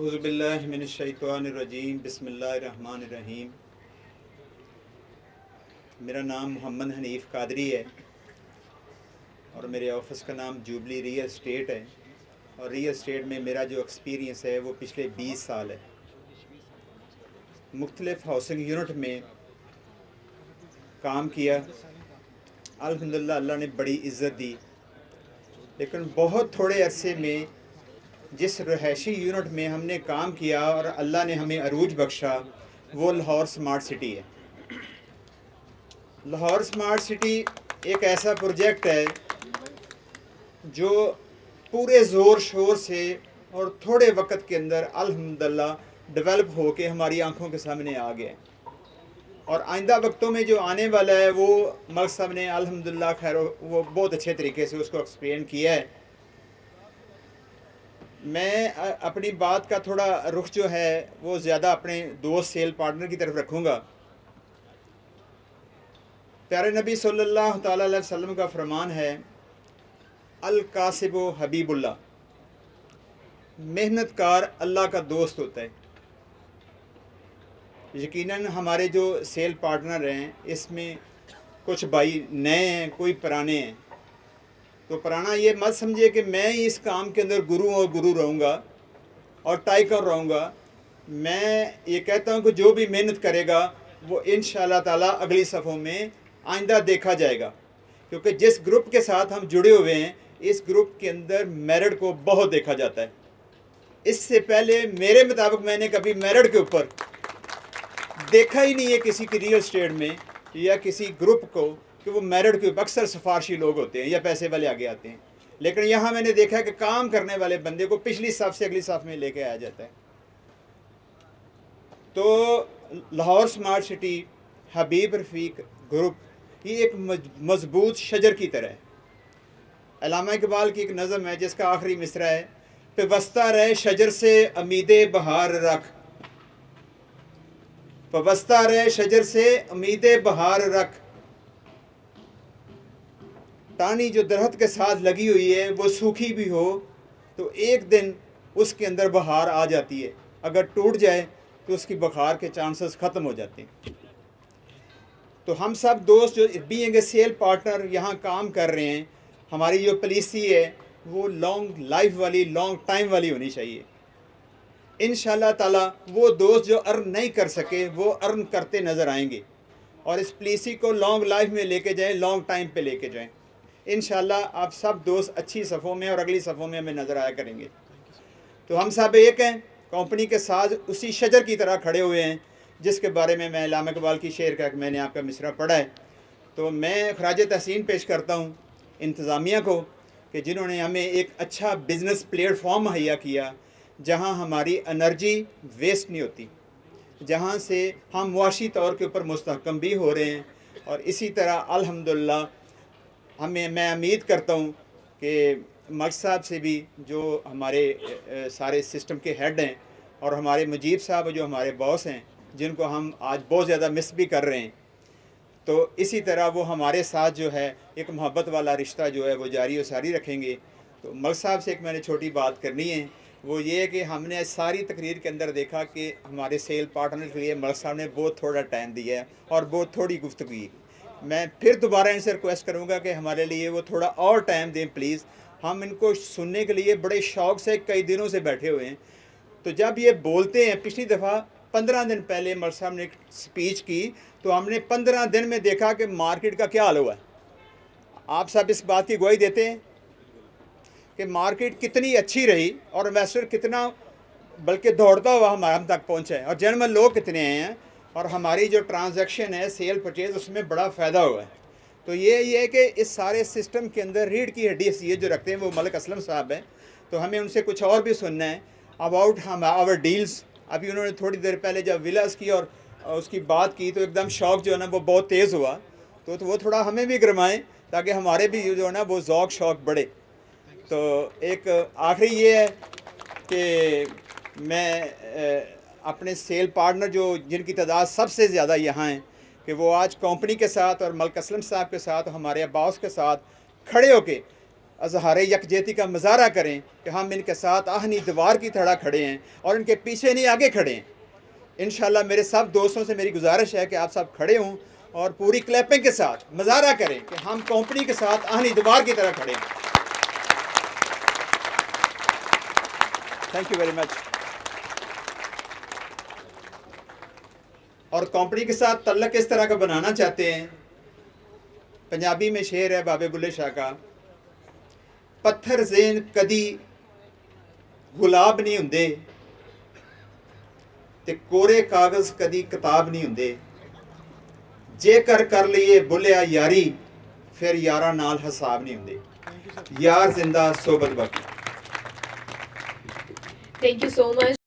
اعوذ باللہ من الشیطان الرجیم بسم اللہ الرحمن الرحیم۔ میرا نام محمد حنیف قادری ہے اور میرے آفس کا نام جوبلی ریئل اسٹیٹ ہے، اور ریئل اسٹیٹ میں میرا جو ایکسپیرینس ہے وہ پچھلے 20 سال ہے۔ مختلف ہاؤسنگ یونٹ میں کام کیا، الحمدللہ اللہ نے بڑی عزت دی، لیکن بہت تھوڑے عرصے میں جس رہائشی یونٹ میں ہم نے کام کیا اور اللہ نے ہمیں عروج بخشا وہ لاہور سمارٹ سٹی ہے۔ لاہور سمارٹ سٹی ایک ایسا پروجیکٹ ہے جو پورے زور شور سے اور تھوڑے وقت کے اندر الحمدللہ ڈیولپ ہو کے ہماری آنکھوں کے سامنے آ گیا، اور آئندہ وقتوں میں جو آنے والا ہے وہ ملک صاحب نے الحمدللہ خیر وہ بہت اچھے طریقے سے اس کو ایکسپلین کیا ہے۔ میں اپنی بات کا تھوڑا رخ جو ہے وہ زیادہ اپنے دوست سیل پارٹنر کی طرف رکھوں گا۔ پیارے نبی صلی اللہ تعالیٰ علیہ وسلم کا فرمان ہے، الکاسب و حبیب اللہ، محنت کار اللہ کا دوست ہوتا ہے۔ یقیناً ہمارے جو سیل پارٹنر ہیں اس میں کچھ بھائی نئے ہیں، کوئی پرانے ہیں، تو پرانا یہ مت سمجھے کہ میں ہی اس کام کے اندر گرو اور گرو رہوں گا اور ٹائیکر رہوں گا۔ میں یہ کہتا ہوں کہ جو بھی محنت کرے گا وہ انشاءاللہ تعالیٰ اگلی صفوں میں آئندہ دیکھا جائے گا، کیونکہ جس گروپ کے ساتھ ہم جڑے ہوئے ہیں اس گروپ کے اندر میرٹ کو بہت دیکھا جاتا ہے۔ اس سے پہلے میرے مطابق میں نے کبھی میرٹ کے اوپر دیکھا ہی نہیں ہے کسی کی ریئل اسٹیٹ میں یا کسی گروپ کو کہ وہ میرٹ کے اوپر، اکثر سفارشی لوگ ہوتے ہیں یا پیسے والے آگے آتے ہیں، لیکن یہاں میں نے دیکھا کہ کام کرنے والے بندے کو پچھلی صف سے اگلی صف میں لے کے آیا جاتا ہے۔ تو لاہور سمارٹ سٹی حبیب رفیق گروپ یہ ایک مضبوط شجر کی طرح ہے۔ علامہ اقبال کی ایک نظم ہے جس کا آخری مصرع ہے، پیوستہ رہے شجر سے امید بہار رکھ، پیوستہ رہے شجر سے امید بہار رکھ، ٹانی جو درخت کے ساتھ لگی ہوئی ہے وہ سوکھی بھی ہو تو ایک دن اس کے اندر بہار آ جاتی ہے، اگر ٹوٹ جائے تو اس کی بخار کے چانسز ختم ہو جاتے ہیں۔ تو ہم سب دوست جو بینگ اے سیل پارٹنر یہاں کام کر رہے ہیں، ہماری جو پالیسی ہے وہ لانگ لائف والی، لانگ ٹائم والی ہونی چاہیے۔ انشاءاللہ تعالیٰ وہ دوست جو ارن نہیں کر سکے وہ ارن کرتے نظر آئیں گے، اور اس پالیسی کو لانگ لائف میں لے کے جائیں، لانگ ٹائم پہ لے کے جائیں۔ انشاءاللہ آپ سب دوست اچھی صفوں میں اور اگلی صفوں میں ہمیں نظر آیا کریں گے۔ تو ہم سب ایک ہیں، کمپنی کے ساتھ اسی شجر کی طرح کھڑے ہوئے ہیں جس کے بارے میں علامہ اقبال کی شعر کا میں نے آپ کا مصرع پڑھا ہے۔ تو میں خراج تحسین پیش کرتا ہوں انتظامیہ کو کہ جنہوں نے ہمیں ایک اچھا بزنس پلیٹ فارم مہیا کیا جہاں ہماری انرجی ویسٹ نہیں ہوتی، جہاں سے ہم معاشی طور کے اوپر مستحکم بھی ہو رہے ہیں، اور اسی طرح الحمدللہ میں امید کرتا ہوں کہ ملک صاحب سے بھی جو ہمارے سارے سسٹم کے ہیڈ ہیں، اور ہمارے مجیب صاحب جو ہمارے باس ہیں جن کو ہم آج بہت زیادہ مس بھی کر رہے ہیں، تو اسی طرح وہ ہمارے ساتھ جو ہے ایک محبت والا رشتہ جو ہے وہ جاری و ساری رکھیں گے۔ تو ملک صاحب سے ایک میں نے چھوٹی بات کرنی ہے، وہ یہ ہے کہ ہم نے ساری تقریر کے اندر دیکھا کہ ہمارے سیل پارٹنر کے لیے ملک صاحب نے بہت تھوڑا ٹائم دیا ہے اور بہت تھوڑی گفتگو کی۔ میں پھر دوبارہ ان سے ریکویسٹ کروں گا کہ ہمارے لیے وہ تھوڑا اور ٹائم دیں پلیز، ہم ان کو سننے کے لیے بڑے شوق سے کئی دنوں سے بیٹھے ہوئے ہیں۔ تو جب یہ بولتے ہیں، پچھلی دفعہ 15 دن پہلے ملک صاحب نے ایک سپیچ کی تو ہم نے 15 دن میں دیکھا کہ مارکیٹ کا کیا حال ہوا ہے۔ آپ سب اس بات کی گواہی دیتے ہیں کہ مارکیٹ کتنی اچھی رہی اور انویسٹر کتنا بلکہ دوڑتا ہوا ہم تک پہنچا ہے، اور جنرل لوگ کتنے آئے ہیں، اور ہماری جو ٹرانزیکشن ہے سیل پرچیز اس میں بڑا فائدہ ہوا ہے۔ تو یہ ہے کہ اس سارے سسٹم کے اندر ریڑھ کی ہڈی یہ جو رکھتے ہیں وہ ملک اسلم صاحب ہیں، تو ہمیں ان سے کچھ اور بھی سننا ہے اباؤٹ آور ڈیلز۔ ابھی انہوں نے تھوڑی دیر پہلے جب ویلاز کی اور اس کی بات کی تو ایک دم شوق جو ہے نا وہ بہت تیز ہوا، تو وہ تھوڑا ہمیں بھی گرمائیں تاکہ ہمارے بھی جو ہے نا وہ ذوق شوق بڑھے۔ تو ایک آخری یہ ہے کہ میں اپنے سیل پارٹنر جو جن کی تعداد سب سے زیادہ یہاں ہیں کہ وہ آج کمپنی کے ساتھ اور ملک اسلم صاحب کے ساتھ، ہمارے باس کے ساتھ کھڑے ہو کے اظہار یکجہتی کا مظاہرہ کریں کہ ہم ان کے ساتھ آہنی دیوار کی طرح کھڑے ہیں اور ان کے پیچھے نہیں آگے کھڑے ہیں. انشاءاللہ میرے سب دوستوں سے میری گزارش ہے کہ آپ سب کھڑے ہوں اور پوری کلیپنگ کے ساتھ مظاہرہ کریں کہ ہم کمپنی کے ساتھ آہنی دیوار کی طرح کھڑے ہیں. Thank you very much. اور کمپنی کے ساتھ تعلق اس طرح کا بنانا چاہتے ہیں. پنجابی میں شعر ہے بابے بلے شاہ کا, پتھر زین کدی گلاب نہیں ہوندے تے کورے کاغذ کدی کتاب نہیں ہوندے, جے کر لیے بلیا یاری پھر یارہ نال حساب نہیں ہوندے. یار زندہ صحبت باقی. Thank you so much.